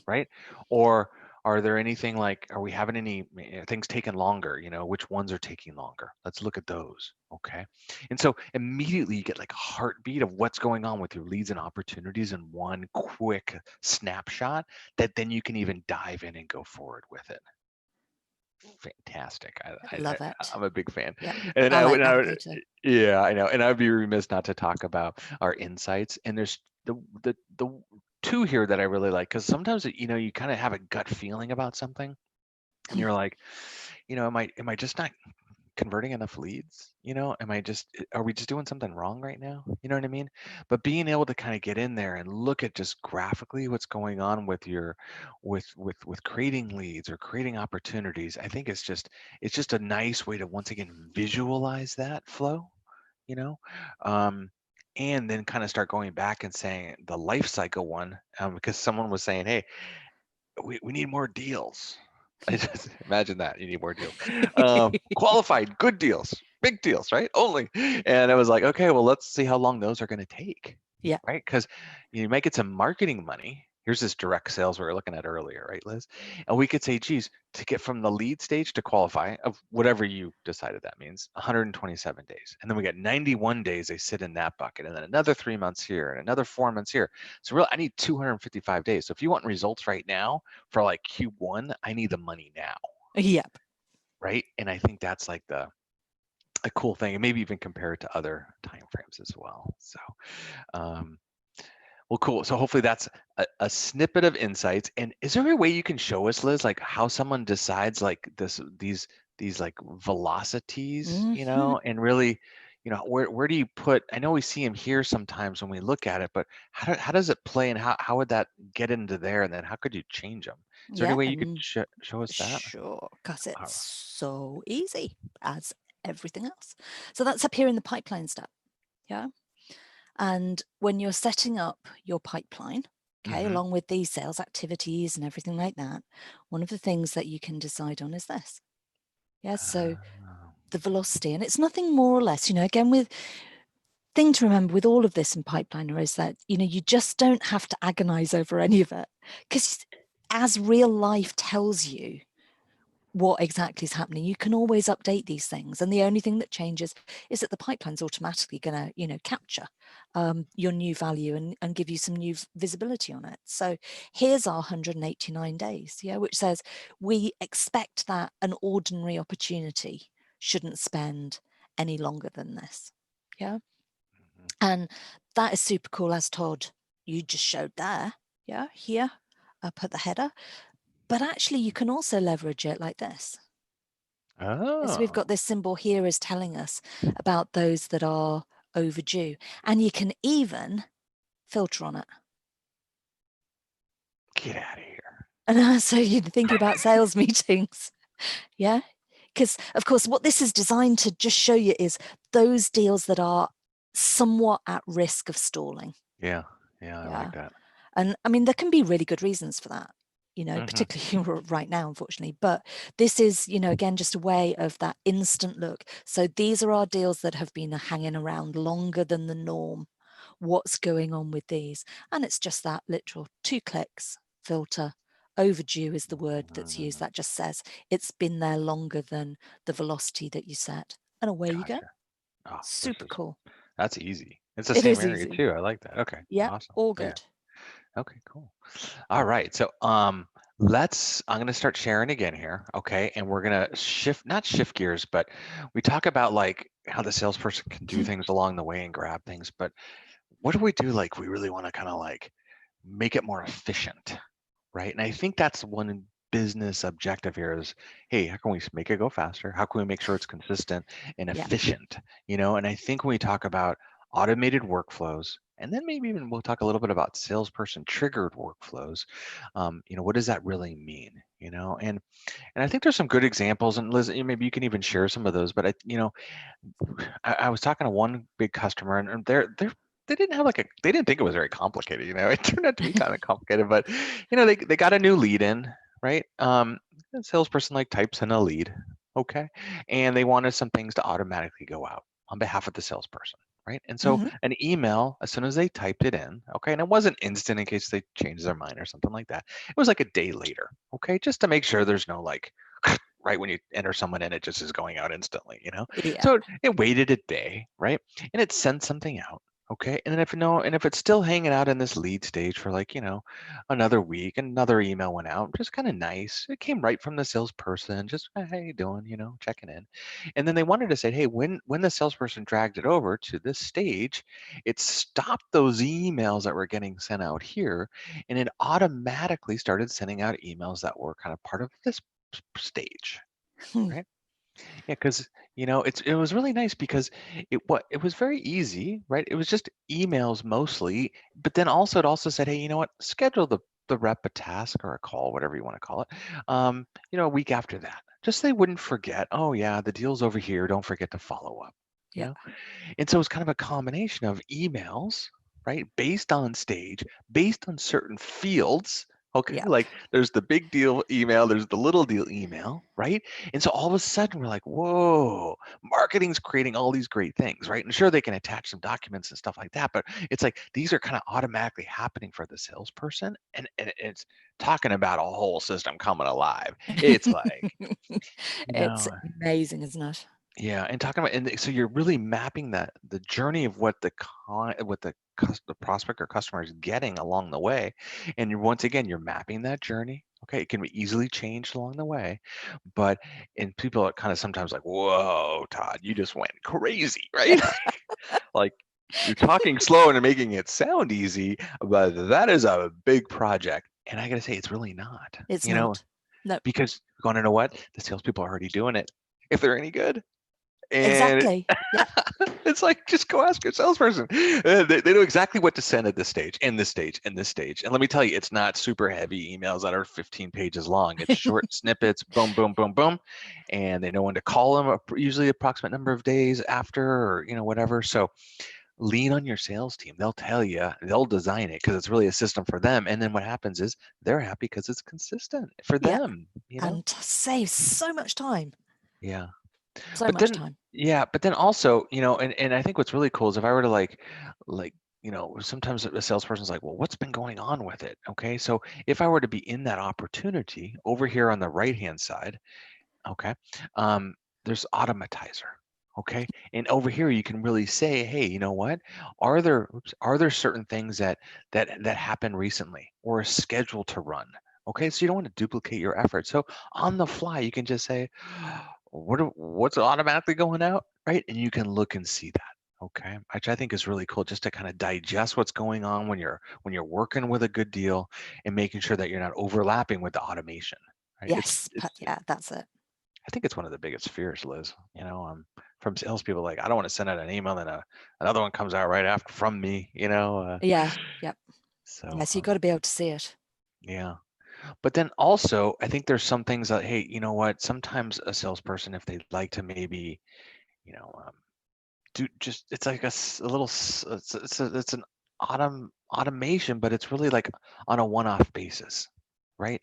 right? Or are there anything like, are we having any things taking longer? You know, which ones are taking longer? Let's look at those. Okay. And so immediately you get like a heartbeat of what's going on with your leads and opportunities in one quick snapshot that then you can even dive in and go forward with it. Fantastic. Love it. I'm a big fan. Yeah. And I I like would, I would, Navigator. yeah, I know. And I'd be remiss not to talk about our insights. And there's the two here that I really like because sometimes you know you kind of have a gut feeling about something, and you're like, you know, am I just not converting enough leads? You know, are we just doing something wrong right now? You know what I mean? But being able to kind of get in there and look at just graphically what's going on with your with creating leads or creating opportunities, I think it's just a nice way to once again visualize that flow, you know. Um, and then kind of start going back and saying the life cycle one, because someone was saying, hey, we need more deals. I just imagine that you need more deals. Qualified, good deals, big deals, right? Only. And I was like, okay, well, let's see how long those are going to take, Yeah. right? Because you might get some marketing money. Here's this direct sales we were looking at earlier, right, Liz? And we could say, geez, to get from the lead stage to qualify of whatever you decided that means, 127 days. And then we got 91 days they sit in that bucket, and then another 3 months here and another 4 months here. So really, I need 255 days. So if you want results right now for like Q1, I need the money now, Yep. right? And I think that's like a cool thing, and maybe even compare it to other timeframes as well. So um, well, cool. So hopefully that's a snippet of insights. And is there a way you can show us, Liz, like how someone decides like these like velocities, you Hmm. know, and really, you know, where do you put? I know we see them here sometimes when we look at it, but how does it play, and how would that get into there, and then how could you change them? Is there any Yeah. way you could show us that? Sure. Because it's All so easy as everything else. So that's up here in the pipeline step. Yeah. And when you're setting up your pipeline, okay, right. along with these sales activities and everything like that, one of the things that you can decide on is this. Yeah. So Oh, the velocity, and it's nothing more or less, you know, again, with thing to remember with all of this in Pipeliner is that, you know, you just don't have to agonize over any of it, because as real life tells you what exactly is happening, you can always update these things, and the only thing that changes is that the pipeline's automatically going to, you know, capture your new value and give you some new visibility on it. So here's our 189 days, yeah, which says we expect that an ordinary opportunity shouldn't spend any longer than this. Yeah. mhm. And that is super cool, as Todd, you just showed there. Yeah, here up at the header. But actually, you can also leverage it like this. So we've Oh, got this symbol here is telling us about those that are overdue. And you can even filter on it. get out of here. And so you're thinking about sales meetings. Yeah. Because, of course, what this is designed to just show you is those deals that are somewhat at risk of stalling. Yeah, yeah, I like Yeah. that. And I mean, there can be really good reasons for that, you know, Hmm. particularly right now, unfortunately. But this is, you know, again, just a way of that instant look. So these are our deals that have been hanging around longer than the norm. What's going on with these? And it's just that literal 2 clicks filter. Overdue is the word that's used. That just says it's been there longer than the velocity that you set. And away you go. Gotcha. Oh, Super cool. That's easy. It's the It same is area easy. too. I like that. Okay, Yeah, awesome. all Yeah. good. Okay, cool. All right. So I'm gonna start sharing again here. Okay. And we're gonna not shift gears, but we talk about like how the salesperson can do things along the way and grab things. But what do we do like we really want to kind of like make it more efficient, right? And I think that's one business objective here is, hey, how can we make it go faster? How can we make sure it's consistent and Yeah. efficient? And I think when we talk about automated workflows, and then maybe even we'll talk a little bit about salesperson triggered workflows. What does that really mean? And I think there's some good examples, and Liz, maybe you can even share some of those. But I was talking to one big customer, and they didn't have they didn't think it was very complicated. It turned out to be kind of complicated, but they got a new lead in, right? The salesperson like types in a lead, okay, and they wanted some things to automatically go out on behalf of the salesperson, right? And so Hmm. an email, as soon as they typed it in, okay, and it wasn't instant in case they changed their mind or something like that. It was like a day later, okay, just to make sure there's no like right when you enter someone in, it just is going out instantly. Yeah. So it waited a day, right? And it sent something out. Okay. And then if it's still hanging out in this lead stage for like, another week, another email went out, just kind of nice. It came right from the salesperson, just "Hey, how you doing? Checking in. And then they wanted to say, hey, when the salesperson dragged it over to this stage, it stopped those emails that were getting sent out here, and it automatically started sending out emails that were kind of part of this stage, Hmm. right? Yeah, because it was really nice because it was very easy, right? It was just emails mostly, but then also it also said, hey, you know what? Schedule the rep a task or a call, whatever you want to call it, a week after that. Just so they wouldn't forget. Oh yeah, the deal's over here. Don't forget to follow up. You Yeah. know, and so it's kind of a combination of emails, right? Based on stage, based on certain fields. Okay, Yeah. like there's the big deal email, there's the little deal email, right? And so all of a sudden we're like, whoa, marketing's creating all these great things, right? And sure, they can attach some documents and stuff like that, but it's like these are kind of automatically happening for the salesperson. And it's talking about a whole system coming alive. It's like, you It's know, amazing, isn't it? yeah, and talking about and so you're really mapping the journey of what the prospect or customer is getting along the way, and once again you're mapping that journey. Okay, it can be easily changed along the way, but and people are kind of sometimes like, "Whoa, Todd, you just went crazy," right? Like you're talking slow and making it sound easy, but that is a big project. And I gotta say, it's really not, It's not. No, because you're going to know what the salespeople are already doing it if they're any good. And exactly. Yeah. it's like, just go ask your salesperson. They know exactly what to send at this stage, and this stage, and this stage. And let me tell you, it's not super heavy emails that are 15 pages long. It's short snippets, boom, boom, boom, boom. And they know when to call them, usually approximate number of days after, or, whatever. So lean on your sales team. They'll tell you, they'll design it because it's really a system for them. And then what happens is they're happy because it's consistent for Yeah. them. And saves so much time. Yeah. So But much then, time. yeah, but then also, and I think what's really cool is if I were to like, sometimes a salesperson's like, well, what's been going on with it? Okay. So if I were to be in that opportunity over here on the right-hand side, okay, um, there's automatizer. Okay. And over here you can really say, hey, you know what? Are there certain things that happened recently or are scheduled to run? Okay. So you don't want to duplicate your effort. So on the fly, you can just say, what's automatically going out, right? And you can look and see that. Okay. Which I think is really cool, just to kind of digest what's going on when you're working with a good deal and making sure that you're not overlapping with the automation. Right. Yes. Yeah, that's it. I think it's one of the biggest fears, Liz. From salespeople, like, I don't want to send out an email, then another one comes out right after from me. Yeah. Yep. So Yes, you've got to be able to see it. yeah. But then also, I think there's some things that, hey, you know what? Sometimes a salesperson, if they'd like to maybe, you know, do just it's like a little it's an automation, but it's really like on a one-off basis, right?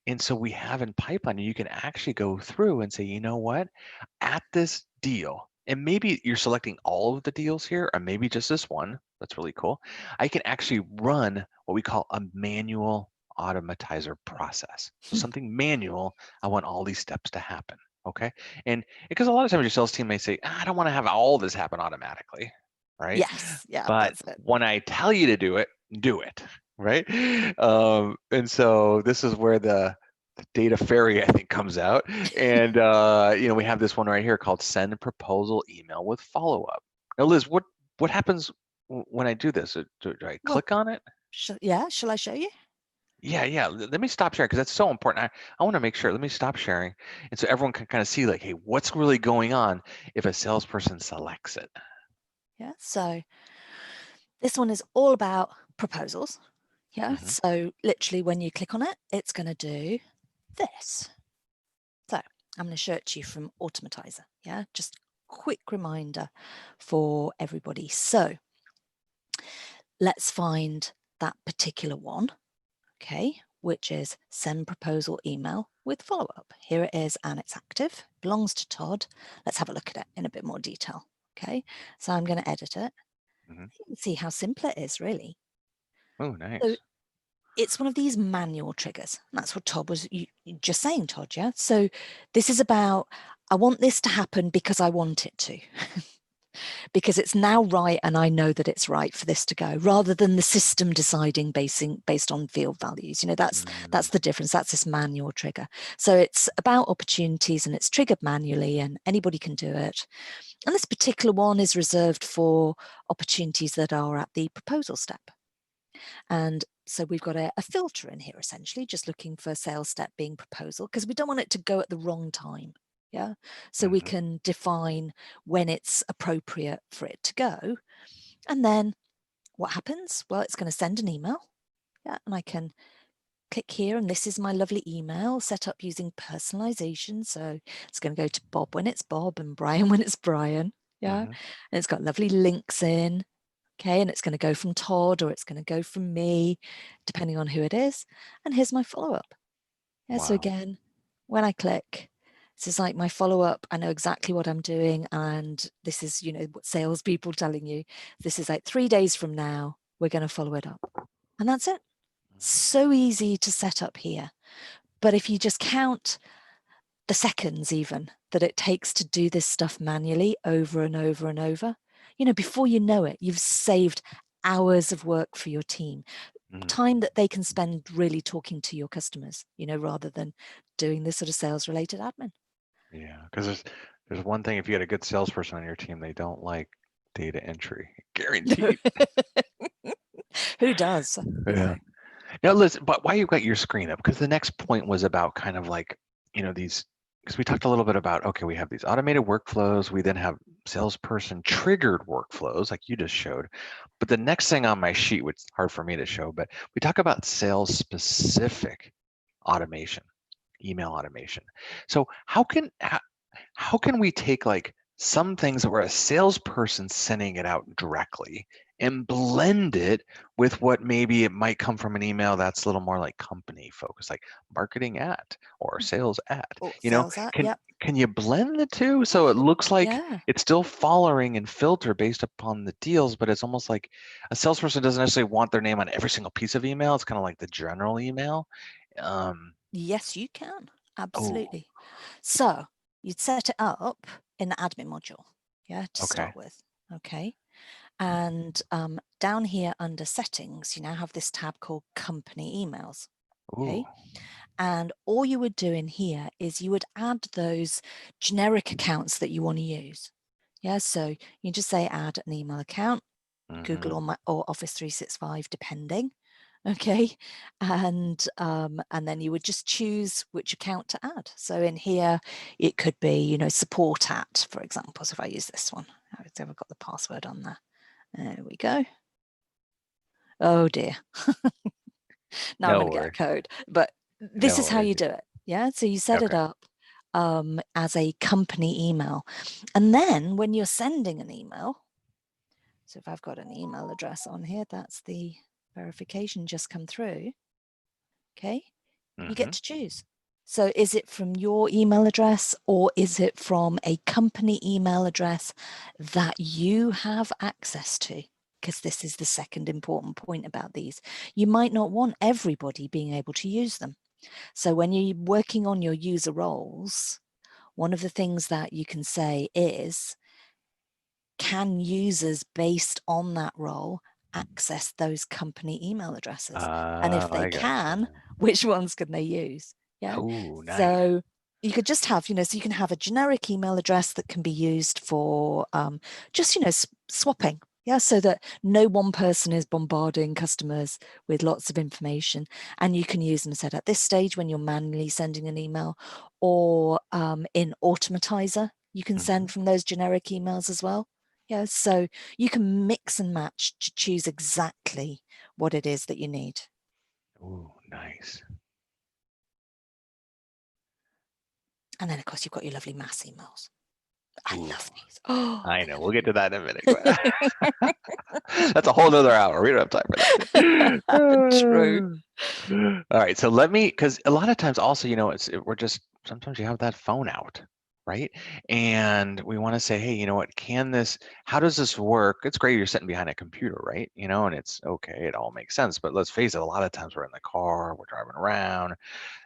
And so we have in pipeline, you can actually go through and say, you know what, at this deal, and maybe you're selecting all of the deals here, or maybe just this one. That's really cool. I can actually run what we call a manual automatizer process. So something manual, I want all these steps to happen. Okay. And because a lot of times your sales team may say, I don't want to have all this happen automatically. right? Yes. Yeah, But that's it. when I tell you to do it, right? And so this is where the data fairy, I think, comes out. And we have this one right here called send proposal email with follow-up. Now, Liz, what happens when I do this? Do I Well, click on it? yeah, shall I show you? Yeah. Let me stop sharing because that's so important. I want to make sure. Let me stop sharing, and so everyone can kind of see, like, hey, what's really going on if a salesperson selects it. Yeah, so this one is all about proposals. Yeah, Mm-hmm. so literally when you click on it, it's going to do this. So I'm going to show it to you from Automatizer. Yeah, just quick reminder for everybody. So let's find that particular one, okay, which is send proposal email with follow-up. Here it is, and it's active, belongs to Todd. Let's have a look at it in a bit more detail. Okay, so I'm going to edit it. Mm-hmm. You can see how simple it is, really. Oh, So nice. it's one of these manual triggers. That's what Todd was just saying, Todd, yeah? So this is about, I want this to happen because I want it to. Because it's now right and I know that it's right for this to go, rather than the system deciding based on field values. That's the difference. That's this manual trigger. So it's about opportunities and it's triggered manually and anybody can do it. And this particular one is reserved for opportunities that are at the proposal step. And so we've got a filter in here, essentially, just looking for sales step being proposal, because we don't want it to go at the wrong time. Yeah. So we can define when it's appropriate for it to go. And then what happens? Well, it's going to send an email. Yeah. And I can click here, and this is my lovely email set up using personalization. So it's going to go to Bob when it's Bob and Brian when it's Brian. Yeah. Mm-hmm. And it's got lovely links in. Okay, and it's going to go from Todd or it's going to go from me, depending on who it is. And here's my follow-up. Yeah, so Wow. again, when I click, this is like my follow-up. I know exactly what I'm doing. And this is, what salespeople telling you. This is like 3 days from now, we're going to follow it up. And that's it. So easy to set up here. But if you just count the seconds even that it takes to do this stuff manually over and over and over, before you know it, you've saved hours of work for your team, time that they can spend really talking to your customers, rather than doing this sort of sales related admin. Yeah, because there's one thing, if you got a good salesperson on your team, they don't like data entry. Guaranteed. Who does? Yeah. Now, Liz, but why you got your screen up? Because the next point was about kind of like, these, because we talked a little bit about, okay, we have these automated workflows. We then have salesperson triggered workflows like you just showed. But the next thing on my sheet, which is hard for me to show, but we talk about sales specific automation, email automation. So how can we take like some things that were a salesperson sending it out directly and blend it with what maybe it might come from an email that's a little more like company focused, like marketing at or sales at, Oh, sales at, can yep. can you blend the two so it looks like Yeah. it's still following and filter based upon the deals, but it's almost like a salesperson doesn't necessarily want their name on every single piece of email. It's kind of like the general email. Yes, you can. Oh, Absolutely. So you'd set it up in the admin module, yeah, to okay. start with. Okay. And down here under settings, you now have this tab called company emails. Ooh. Okay. And all you would do in here is you would add those generic accounts that you want to use. Yeah. So you just say add an email account, Mm-hmm. Google or Office 365, depending. Okay. And then you would just choose which account to add. So in here, it could be, support at, for example. So if I use this one, I've got the password on there. There we go. Oh dear. Now I'm No going to get a worry. code, but this No is how worries. you do it. Yeah. So you set it Okay. up as a company email. And then when you're sending an email, so if I've got an email address on here, that's the verification just come through. Okay. You Mm-hmm. get to choose. So is it from your email address or is it from a company email address that you have access to? Because this is the second important point about these. You might not want everybody being able to use them. So when you're working on your user roles, one of the things that you can say is, can users based on that role access those company email addresses? And if Oh, they I can, gotcha. which ones can they use? Yeah. Oh, nice. So you could just have, so you can have a generic email address that can be used for just, swapping. Yeah, so that no one person is bombarding customers with lots of information. And you can use them said at this stage when you're manually sending an email, or in Automatizer, you can Hmm. send from those generic emails as well. Yeah, so you can mix and match to choose exactly what it is that you need. Oh, nice. And then, of course, you've got your lovely mass emails. I Ooh, love these. Oh, I I know. love We'll get to that in a minute. them. That's a whole nother hour. We don't have time for True. that. All right. So let me, because a lot of times also, we're just, sometimes you have that phone out, right? And we want to say, hey, you know what, how does this work? It's great you're sitting behind a computer, right? And it's okay, it all makes sense. But let's face it, a lot of times we're in the car, we're driving around.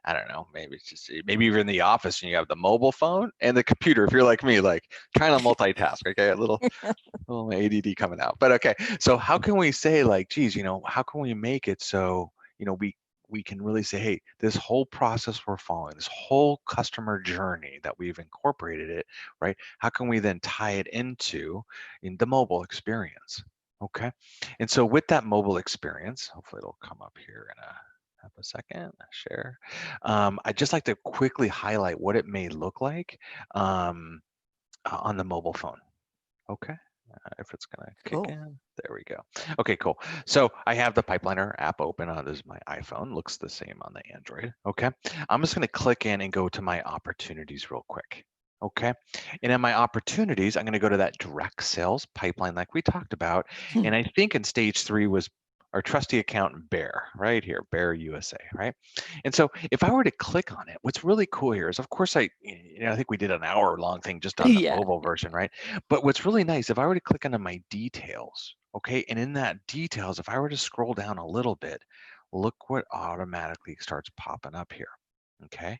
I don't know, maybe it's just, maybe you're in the office and you have the mobile phone and the computer, if you're like me, like trying to multitask, okay? A little ADD coming out. But okay, so how can we say like, geez, how can we make it so, we can really say, hey, this whole process we're following, this whole customer journey that we've incorporated it, right? How can we then tie it in the mobile experience? Okay. And so with that mobile experience, hopefully it'll come up here in a second, share. I'd just like to quickly highlight what it may look like on the mobile phone. Okay. If it's gonna kick Cool. in, there we go. Okay, cool. So I have the Pipeliner app open on this is my iPhone. Looks the same on the Android. Okay. I'm just gonna click in and go to my opportunities real quick. Okay. And in my opportunities, I'm gonna go to that direct sales pipeline like we talked about. Hmm. And I think in stage 3 was our trusty accountant Bear, right here, Bear USA, right? And so if I were to click on it, what's really cool here is, of course, I think we did an hour-long thing just on the Yeah. mobile version, right? But what's really nice, if I were to click onto my details, okay, and in that details, if I were to scroll down a little bit, look what automatically starts popping up here, okay?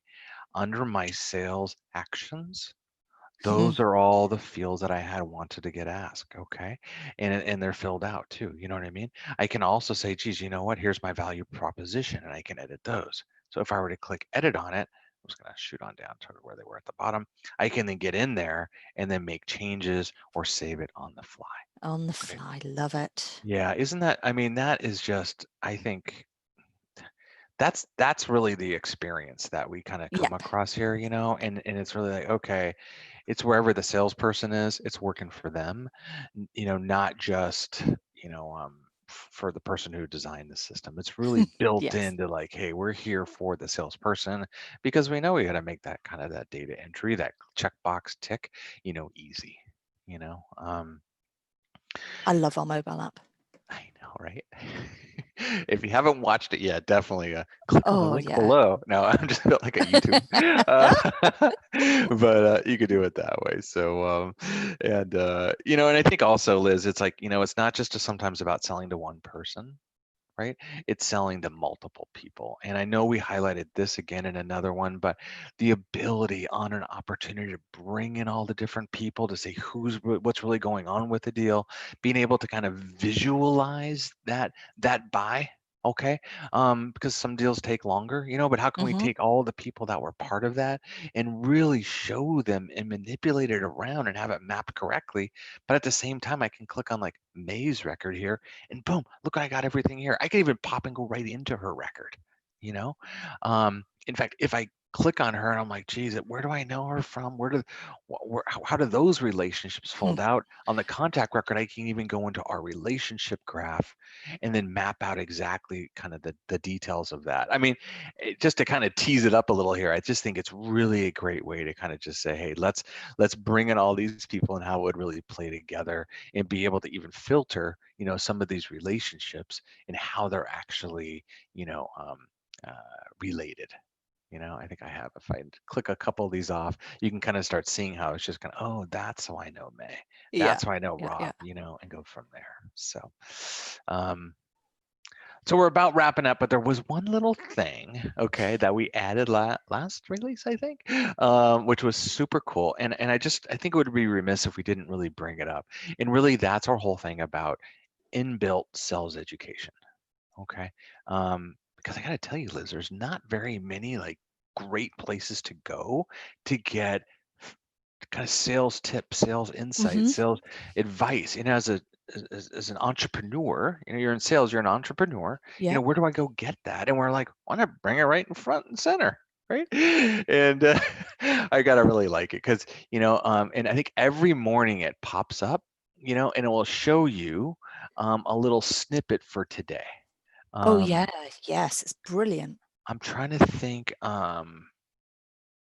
Under my sales actions, Hmm. those are all the fields that I had wanted to get asked, okay? And they're filled out too, you know what I mean? I can also say, geez, you know what? Here's my value proposition, and I can edit those. So if I were to click edit on it, I'm just gonna shoot on down to where they were at the bottom. I can then get in there and then make changes or save it on the fly. On the Okay. fly. Love it. Yeah, isn't that, I mean, that is just, I think that's really the experience that we kind of come Yep. across here, and it's really like, okay, it's wherever the salesperson is, it's working for them, not just, for the person who designed the system. It's really built Yes. into like, hey, we're here for the salesperson because we know we got to make that kind of that data entry, that checkbox tick, easy, you know. I love our mobile app. I know, right? If you haven't watched it yet, definitely click on the Oh, link yeah. below. No, I'm just built like a YouTube, uh, but you could do it that way. So, and I think also, Liz, it's like it's not just sometimes about selling to one person, right? It's selling to multiple people. And I know we highlighted this again in another one, but the ability on an opportunity to bring in all the different people to say what's really going on with the deal, being able to kind of visualize that buy. Okay, because some deals take longer, but how can we Hmm. take all the people that were part of that and really show them and manipulate it around and have it mapped correctly? But at the same time, I can click on like May's record here and boom, look, I got everything here. I could even pop and go right into her record, you know? In fact, if I click on her and I'm like, geez, where do I know her from? How do those relationships fold out? On the contact record, I can even go into our relationship graph and then map out exactly kind of the details of that. I mean, just to kind of tease it up a little here, I just think it's really a great way to kind of just say, hey, let's bring in all these people and how it would really play together and be able to even filter, some of these relationships and how they're actually, uh, related. I think I have, if I click a couple of these off, you can kind of start seeing how it's just kind of, oh, that's how I know May. Yeah. That's how I know Yeah. Yeah. Rob, and go from there. So, um, So we're about wrapping up, but there was one little thing, okay, that we added last release, I think, which was super cool. And I think it would be remiss if we didn't really bring it up. And really, that's our whole thing about inbuilt sales education, okay? Because I got to tell you, Liz, there's not very many like great places to go to get kind of sales tips, sales insights, Hmm. sales advice. As an entrepreneur, you're in sales, you're an entrepreneur. Yeah. Where do I go get that? And we're like, why not bring it right in front and center, right? And I gotta really like it because and I think every morning it pops up, and it will show you a little snippet for today. Oh yeah. Um, Yes, it's brilliant. I'm trying to think.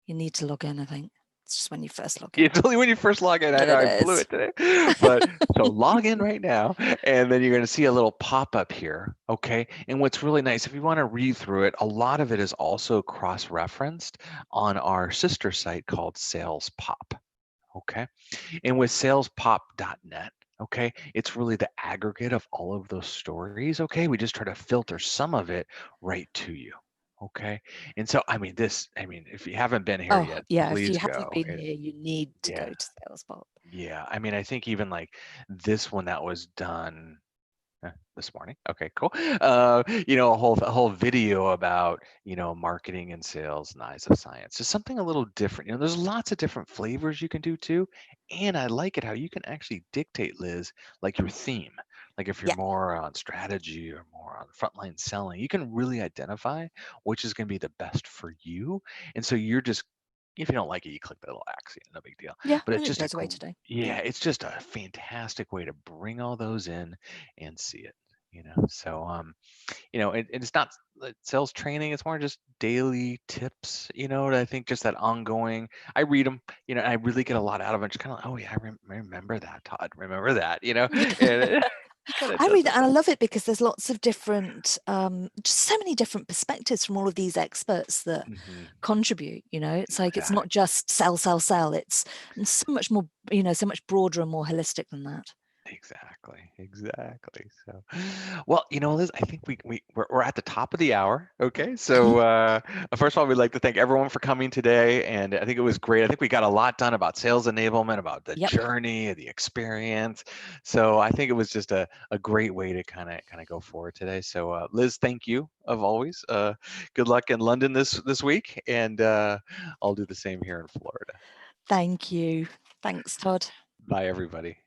You need to log in, I think. It's just when you first log in. It's only when you first log in. I know It I blew is. it today, but so log in right now, and then you're going to see a little pop up here. Okay. And what's really nice, if you want to read through it, a lot of it is also cross referenced on our sister site called Sales Pop. Okay. And with salespop.net, okay, it's really the aggregate of all of those stories. Okay. We just try to filter some of it right to you. Okay. And so, if you haven't been here Oh yet, yeah, if you please haven't go. been here, you need to go Yeah. to Salespot. Yeah, I think even like this one that was done this morning. Okay, cool. A whole video about marketing and sales and eyes of science. Just something a little different. There's lots of different flavors you can do too, and I like it how you can actually dictate, Liz, like your theme. Like if you're Yeah. more on strategy or more on frontline selling, you can really identify which is going to be the best for you. And so you're just if you don't like it, you click the little X, no big deal. Yeah, But it's and it just goes away today. yeah, it's just a fantastic way to bring all those in and see it. So it's not like sales training. It's more just daily tips. And I think just that ongoing. I read them. I really get a lot out of them. Just kind of, oh yeah, remember that, Todd. Remember that. Yeah. And it kind of I does read it it. and I love it because there's lots of different, just so many different perspectives from all of these experts that Hmm. contribute. It's like it's Exactly. not just sell, sell, sell. It's so much more, so much broader and more holistic than that. Exactly. So, well, Liz, I think we're at the top of the hour. Okay. Mhm. So, first of all, we'd like to thank everyone for coming today. And I think it was great. I think we got a lot done about sales enablement, about the Yep. journey, the experience. So I think it was just a great way to kind of go forward today. So, Liz, thank you of always. Good luck in London this week. And I'll do the same here in Florida. Thank you. Thanks, Todd. Bye, everybody.